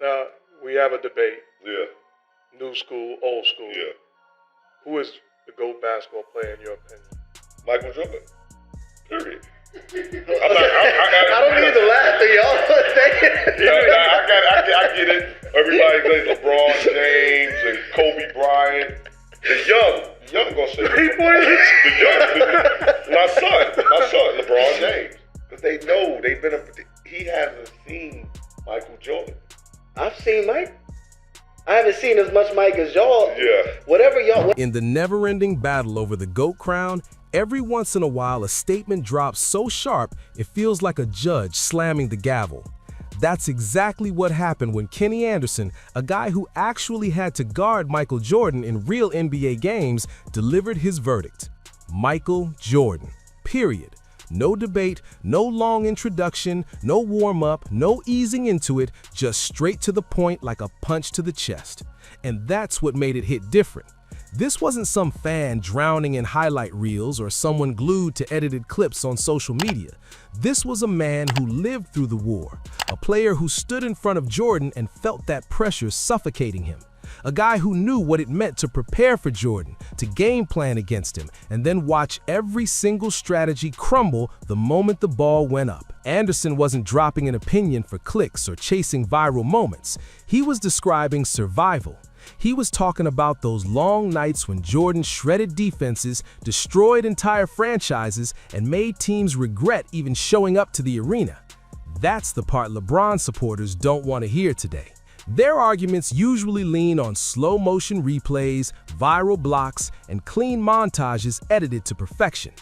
Now, we have a debate. Yeah. New school, old school. Yeah. Who is the GOAT basketball player in your opinion? Michael Jordan. Period. I don't need to laugh at y'all. I get it. Everybody says LeBron James and Kobe Bryant. The young gonna say the young. My son, LeBron James. Because they know he hasn't seen Michael Jordan. I've seen Mike. I haven't seen as much Mike as y'all. Yeah. Whatever y'all. In the never-ending battle over the GOAT crown, every once in a while a statement drops so sharp it feels like a judge slamming the gavel. That's exactly what happened when Kenny Anderson, a guy who actually had to guard Michael Jordan in real NBA games, delivered his verdict. Michael Jordan. Period. No debate, no long introduction, no warm-up, no easing into it, just straight to the point like a punch to the chest. And that's what made it hit different. This wasn't some fan drowning in highlight reels or someone glued to edited clips on social media. This was a man who lived through the war, a player who stood in front of Jordan and felt that pressure suffocating him. A guy who knew what it meant to prepare for Jordan, to game plan against him, and then watch every single strategy crumble the moment the ball went up. Anderson wasn't dropping an opinion for clicks or chasing viral moments. He was describing survival. He was talking about those long nights when Jordan shredded defenses, destroyed entire franchises, and made teams regret even showing up to the arena. That's the part LeBron supporters don't want to hear today. Their arguments usually lean on slow-motion replays, viral blocks, and clean montages edited to perfection.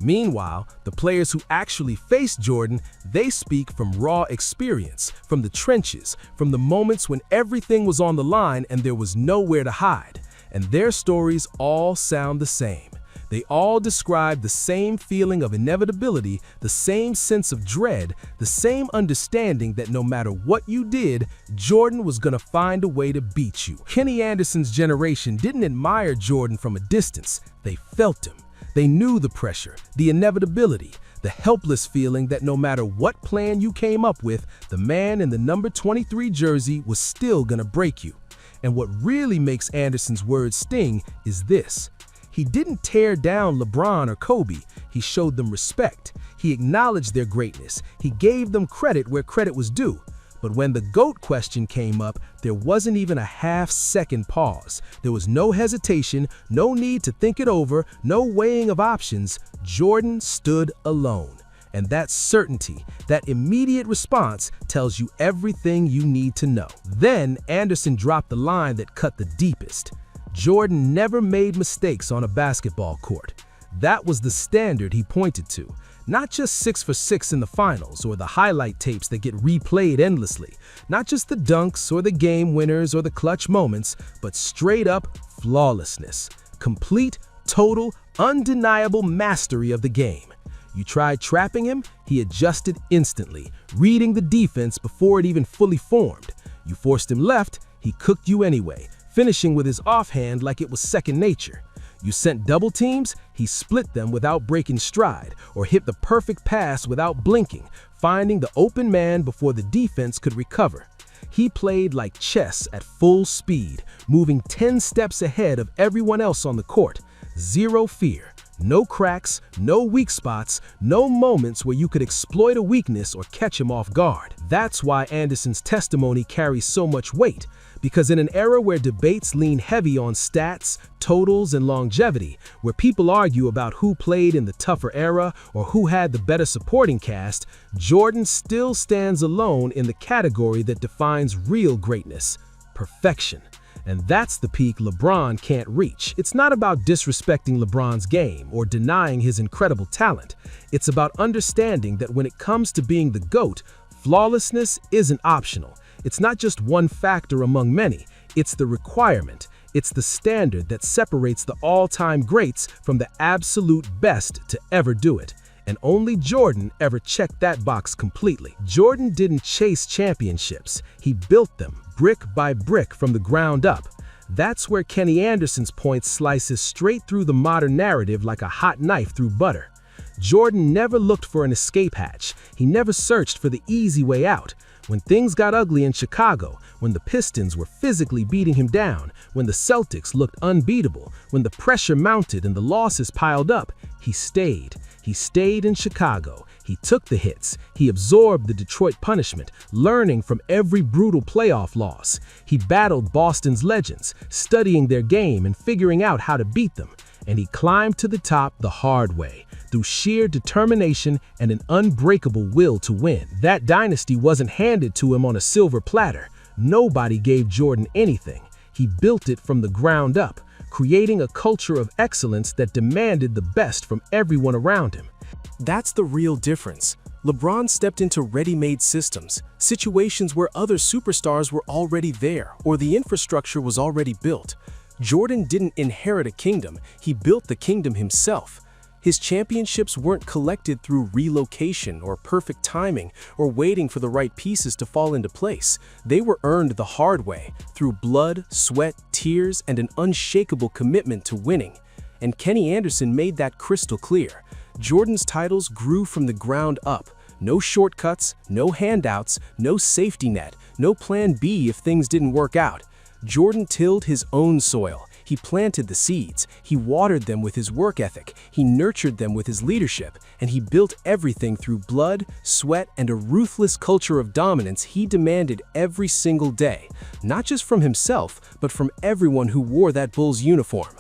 Meanwhile, the players who actually faced Jordan, they speak from raw experience, from the trenches, from the moments when everything was on the line and there was nowhere to hide. And their stories all sound the same. They all describe the same feeling of inevitability, the same sense of dread, the same understanding that no matter what you did, Jordan was gonna find a way to beat you. Kenny Anderson's generation didn't admire Jordan from a distance. They felt him. They knew the pressure, the inevitability, the helpless feeling that no matter what plan you came up with, the man in the number 23 jersey was still gonna break you. And what really makes Anderson's words sting is this. He didn't tear down LeBron or Kobe. He showed them respect. He acknowledged their greatness. He gave them credit where credit was due. But when the GOAT question came up, there wasn't even a half-second pause. There was no hesitation, no need to think it over, no weighing of options. Jordan stood alone. And that certainty, that immediate response, tells you everything you need to know. Then Anderson dropped the line that cut the deepest. Jordan never made mistakes on a basketball court. That was the standard he pointed to. Not just 6 for 6 in the finals or the highlight tapes that get replayed endlessly. Not just the dunks or the game winners or the clutch moments, but straight up flawlessness. Complete, total, undeniable mastery of the game. You tried trapping him, he adjusted instantly, reading the defense before it even fully formed. You forced him left, he cooked you anyway, finishing with his offhand like it was second nature. You sent double teams, he split them without breaking stride, or hit the perfect pass without blinking, finding the open man before the defense could recover. He played like chess at full speed, moving 10 steps ahead of everyone else on the court. Zero fear, no cracks, no weak spots, no moments where you could exploit a weakness or catch him off guard. That's why Anderson's testimony carries so much weight. Because in an era where debates lean heavy on stats, totals, and longevity, where people argue about who played in the tougher era or who had the better supporting cast, Jordan still stands alone in the category that defines real greatness: perfection. And that's the peak LeBron can't reach. It's not about disrespecting LeBron's game or denying his incredible talent. It's about understanding that when it comes to being the GOAT, flawlessness isn't optional. It's not just one factor among many. It's the requirement. It's the standard that separates the all-time greats from the absolute best to ever do it. And only Jordan ever checked that box completely. Jordan didn't chase championships. He built them, brick by brick, from the ground up. That's where Kenny Anderson's point slices straight through the modern narrative like a hot knife through butter. Jordan never looked for an escape hatch. He never searched for the easy way out. When things got ugly in Chicago, when the Pistons were physically beating him down, when the Celtics looked unbeatable, when the pressure mounted and the losses piled up, he stayed. He stayed in Chicago. He took the hits. He absorbed the Detroit punishment, learning from every brutal playoff loss. He battled Boston's legends, studying their game and figuring out how to beat them. And he climbed to the top the hard way, through sheer determination and an unbreakable will to win. That dynasty wasn't handed to him on a silver platter. Nobody gave Jordan anything. He built it from the ground up, creating a culture of excellence that demanded the best from everyone around him. That's the real difference. LeBron stepped into ready-made systems, situations where other superstars were already there or the infrastructure was already built. Jordan didn't inherit a kingdom, he built the kingdom himself. His championships weren't collected through relocation or perfect timing or waiting for the right pieces to fall into place. They were earned the hard way, through blood, sweat, tears, and an unshakable commitment to winning. And Kenny Anderson made that crystal clear. Jordan's titles grew from the ground up. No shortcuts, no handouts, no safety net, no plan B if things didn't work out. Jordan tilled his own soil. He planted the seeds, he watered them with his work ethic, he nurtured them with his leadership, and he built everything through blood, sweat, and a ruthless culture of dominance he demanded every single day, not just from himself, but from everyone who wore that Bulls uniform.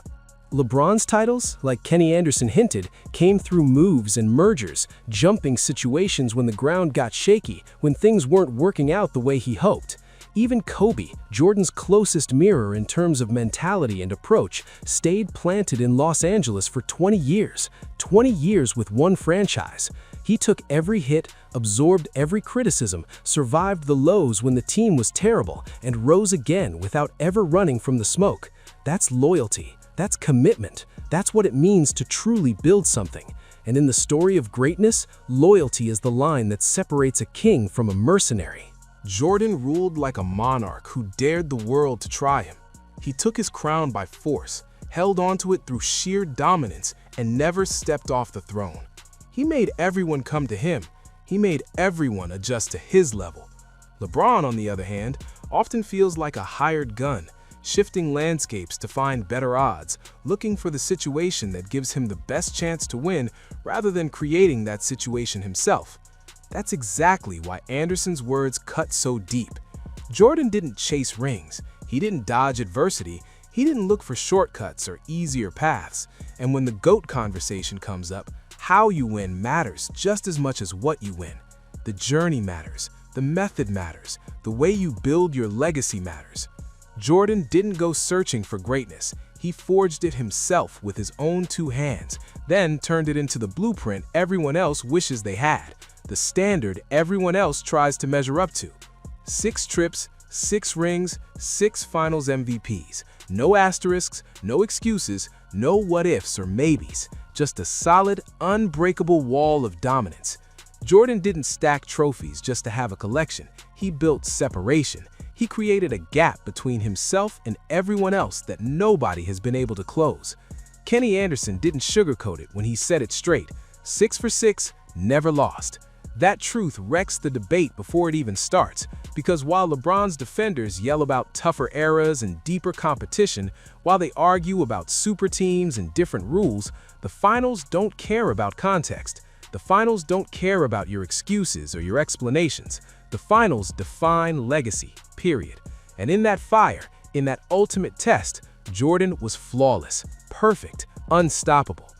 LeBron's titles, like Kenny Anderson hinted, came through moves and mergers, jumping situations when the ground got shaky, when things weren't working out the way he hoped. Even Kobe, Jordan's closest mirror in terms of mentality and approach, stayed planted in Los Angeles for 20 years. 20 years with one franchise. He took every hit, absorbed every criticism, survived the lows when the team was terrible, and rose again without ever running from the smoke. That's loyalty. That's commitment. That's what it means to truly build something. And in the story of greatness, loyalty is the line that separates a king from a mercenary. Jordan ruled like a monarch who dared the world to try him. He took his crown by force, held onto it through sheer dominance, and never stepped off the throne. He made everyone come to him. He made everyone adjust to his level. LeBron, on the other hand, often feels like a hired gun, shifting landscapes to find better odds, looking for the situation that gives him the best chance to win rather than creating that situation himself. That's exactly why Anderson's words cut so deep. Jordan didn't chase rings, he didn't dodge adversity, he didn't look for shortcuts or easier paths. And when the GOAT conversation comes up, how you win matters just as much as what you win. The journey matters, the method matters, the way you build your legacy matters. Jordan didn't go searching for greatness, he forged it himself with his own two hands, then turned it into the blueprint everyone else wishes they had. The standard everyone else tries to measure up to. 6 trips, 6 rings, 6 finals MVPs. No asterisks, no excuses, no what-ifs or maybes. Just a solid, unbreakable wall of dominance. Jordan didn't stack trophies just to have a collection. He built separation. He created a gap between himself and everyone else that nobody has been able to close. Kenny Anderson didn't sugarcoat it when he said it straight. 6 for 6, never lost. That truth wrecks the debate before it even starts, because while LeBron's defenders yell about tougher eras and deeper competition, while they argue about super teams and different rules, the finals don't care about context. The finals don't care about your excuses or your explanations. The finals define legacy, period. And in that fire, in that ultimate test, Jordan was flawless, perfect, unstoppable.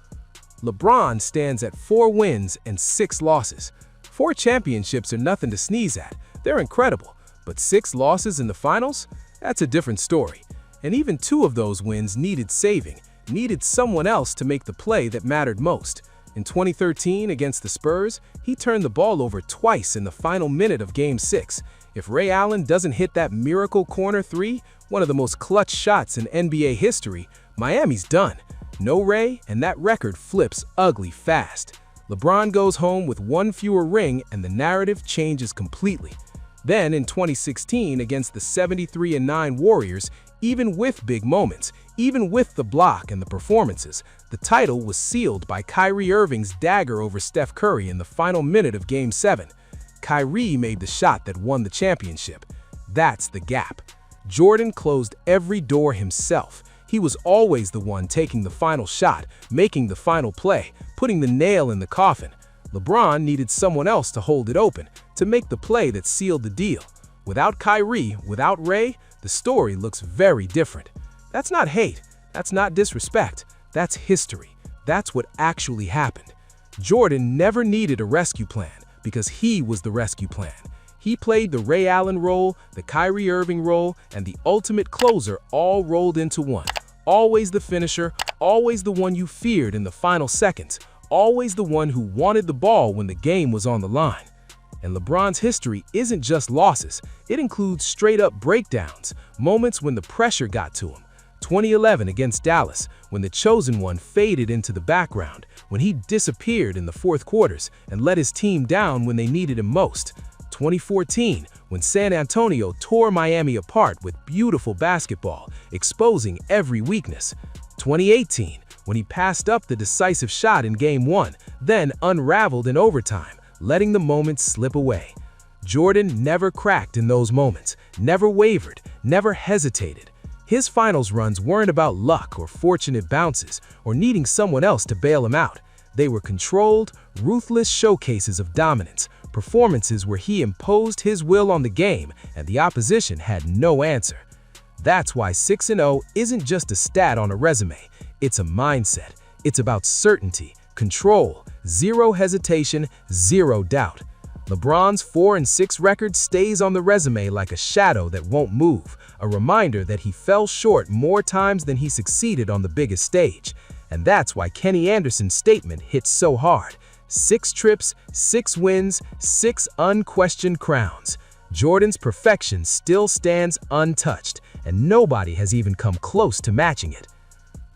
LeBron stands at 4 wins and 6 losses. 4 championships are nothing to sneeze at. They're incredible. But 6 losses in the finals? That's a different story. And even 2 of those wins needed saving, needed someone else to make the play that mattered most. In 2013 against the Spurs, he turned the ball over twice in the final minute of Game 6. If Ray Allen doesn't hit that miracle corner 3, one of the most clutch shots in NBA history, Miami's done. No Ray, and that record flips ugly fast. LeBron goes home with 1 fewer ring and the narrative changes completely. Then in 2016 against the 73-9 Warriors, even with big moments, even with the block and the performances, the title was sealed by Kyrie Irving's dagger over Steph Curry in the final minute of Game 7. Kyrie made the shot that won the championship. That's the gap. Jordan closed every door himself. He was always the one taking the final shot, making the final play, putting the nail in the coffin. LeBron needed someone else to hold it open, to make the play that sealed the deal. Without Kyrie, without Ray, the story looks very different. That's not hate. That's not disrespect. That's history. That's what actually happened. Jordan never needed a rescue plan because he was the rescue plan. He played the Ray Allen role, the Kyrie Irving role, and the ultimate closer all rolled into one. Always the finisher, always the one you feared in the final seconds, always the one who wanted the ball when the game was on the line. And LeBron's history isn't just losses. It includes straight-up breakdowns, moments when the pressure got to him. 2011 against Dallas, when the chosen one faded into the background, when he disappeared in the fourth quarters and let his team down when they needed him most. 2014, when San Antonio tore Miami apart with beautiful basketball, exposing every weakness. 2018, when he passed up the decisive shot in Game 1, then unraveled in overtime, letting the moment slip away. Jordan never cracked in those moments, never wavered, never hesitated. His finals runs weren't about luck or fortunate bounces or needing someone else to bail him out. They were controlled, ruthless showcases of dominance, performances where he imposed his will on the game and the opposition had no answer. That's why 6-0 isn't just a stat on a resume. It's a mindset. It's about certainty, control, zero hesitation, zero doubt. LeBron's 4-6 record stays on the resume like a shadow that won't move, a reminder that he fell short more times than he succeeded on the biggest stage. And that's why Kenny Anderson's statement hits so hard. 6 trips, 6 wins, 6 unquestioned crowns. Jordan's perfection still stands untouched, and nobody has even come close to matching it.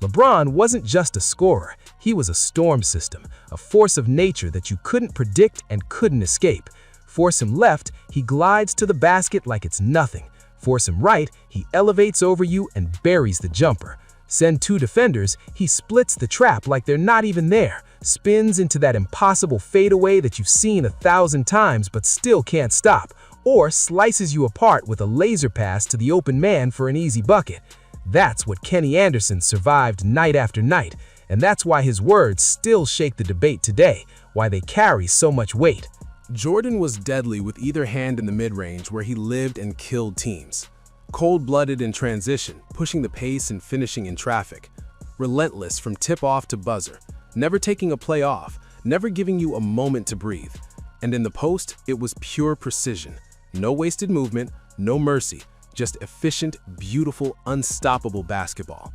LeBron wasn't just a scorer, he was a storm system, a force of nature that you couldn't predict and couldn't escape. Force him left, he glides to the basket like it's nothing. Force him right, he elevates over you and buries the jumper. Send 2 defenders, he splits the trap like they're not even there, spins into that impossible fadeaway that you've seen 1,000 times but still can't stop, or slices you apart with a laser pass to the open man for an easy bucket. That's what Kenny Anderson survived night after night, and that's why his words still shake the debate today, why they carry so much weight. Jordan was deadly with either hand in the mid-range where he lived and killed teams. Cold-blooded in transition, pushing the pace and finishing in traffic. Relentless from tip-off to buzzer, never taking a play off, never giving you a moment to breathe. And in the post, it was pure precision. No wasted movement, no mercy. Just efficient, beautiful, unstoppable basketball.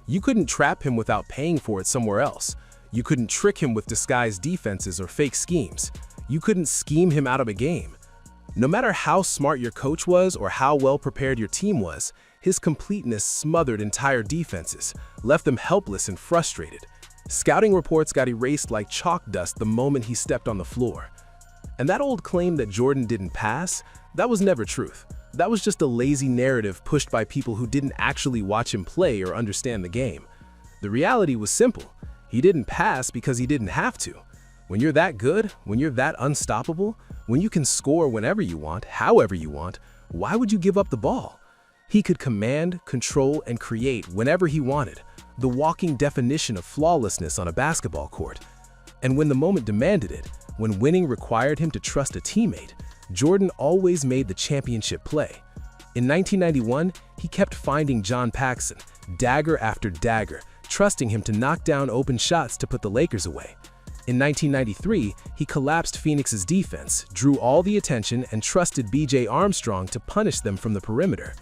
You couldn't trap him without paying for it somewhere else. You couldn't trick him with disguised defenses or fake schemes. You couldn't scheme him out of a game. No matter how smart your coach was or how well prepared your team was, his completeness smothered entire defenses, left them helpless and frustrated. Scouting reports got erased like chalk dust the moment he stepped on the floor. And that old claim that Jordan didn't pass, that was never truth. That was just a lazy narrative pushed by people who didn't actually watch him play or understand the game. The reality was simple. He didn't pass because he didn't have to. When you're that good, when you're that unstoppable, when you can score whenever you want, however you want, why would you give up the ball? He could command, control, and create whenever he wanted, the walking definition of flawlessness on a basketball court. And when the moment demanded it, when winning required him to trust a teammate, Jordan always made the championship play. In 1991, he kept finding John Paxson, dagger after dagger, trusting him to knock down open shots to put the Lakers away. In 1993, he collapsed Phoenix's defense, drew all the attention, and trusted B.J. Armstrong to punish them from the perimeter.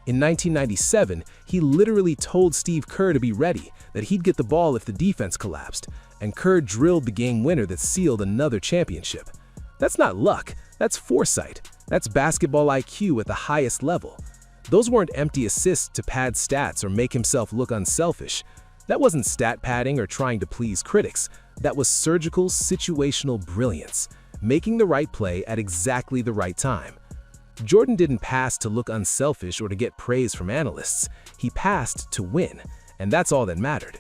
In 1997, he literally told Steve Kerr to be ready, that he'd get the ball if the defense collapsed, and Kerr drilled the game winner that sealed another championship. That's not luck, that's foresight. That's basketball IQ at the highest level. Those weren't empty assists to pad stats or make himself look unselfish. That wasn't stat padding or trying to please critics. That was surgical, situational brilliance, making the right play at exactly the right time. Jordan didn't pass to look unselfish or to get praise from analysts. He passed to win, and that's all that mattered.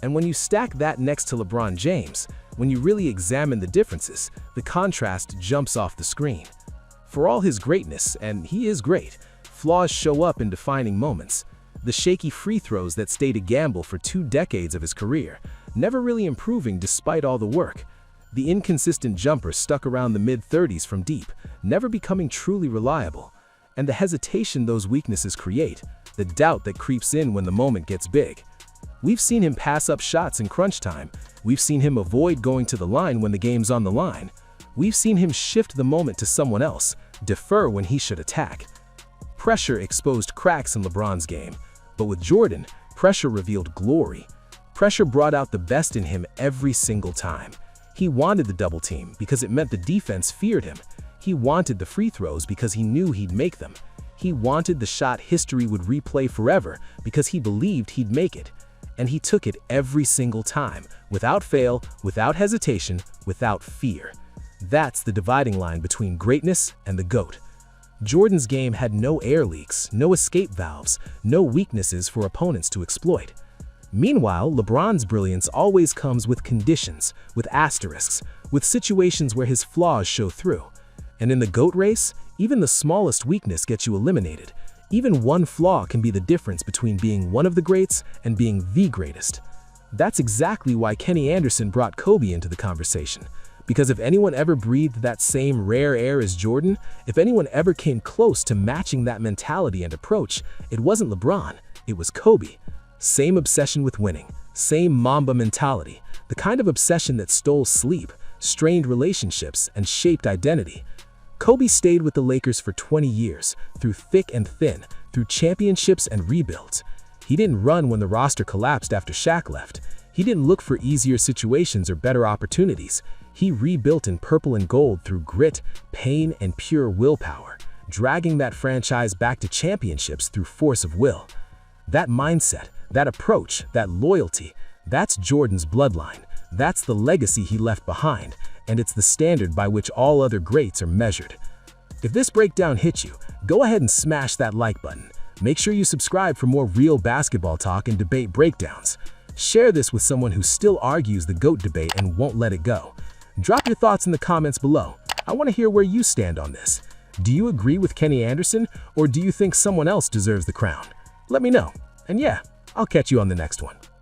And when you stack that next to LeBron James, when you really examine the differences, the contrast jumps off the screen. For all his greatness, and he is great, flaws show up in defining moments. The shaky free throws that stayed a gamble for 2 decades of his career, never really improving despite all the work. The inconsistent jumper stuck around the mid-30s from deep, never becoming truly reliable. And the hesitation those weaknesses create, the doubt that creeps in when the moment gets big. We've seen him pass up shots in crunch time. We've seen him avoid going to the line when the game's on the line. We've seen him shift the moment to someone else, defer when he should attack. Pressure exposed cracks in LeBron's game, but with Jordan, pressure revealed glory. Pressure brought out the best in him every single time. He wanted the double team because it meant the defense feared him. He wanted the free throws because he knew he'd make them. He wanted the shot history would replay forever because he believed he'd make it. And he took it every single time, without fail, without hesitation, without fear. That's the dividing line between greatness and the GOAT. Jordan's game had no air leaks, no escape valves, no weaknesses for opponents to exploit. Meanwhile, LeBron's brilliance always comes with conditions, with asterisks, with situations where his flaws show through. And in the GOAT race, even the smallest weakness gets you eliminated. Even one flaw can be the difference between being one of the greats and being the greatest. That's exactly why Kenny Anderson brought Kobe into the conversation. Because if anyone ever breathed that same rare air as Jordan, if anyone ever came close to matching that mentality and approach, it wasn't LeBron, it was Kobe. Same obsession with winning, same Mamba mentality, the kind of obsession that stole sleep, strained relationships, and shaped identity. Kobe stayed with the Lakers for 20 years, through thick and thin, through championships and rebuilds. He didn't run when the roster collapsed after Shaq left. He didn't look for easier situations or better opportunities. He rebuilt in purple and gold through grit, pain, and pure willpower, dragging that franchise back to championships through force of will. That mindset, that approach, that loyalty, that's Jordan's bloodline. That's the legacy he left behind, and it's the standard by which all other greats are measured. If this breakdown hit you, go ahead and smash that like button. Make sure you subscribe for more real basketball talk and debate breakdowns. Share this with someone who still argues the GOAT debate and won't let it go. Drop your thoughts in the comments below. I want to hear where you stand on this. Do you agree with Kenny Anderson, or do you think someone else deserves the crown? Let me know. And yeah, I'll catch you on the next one.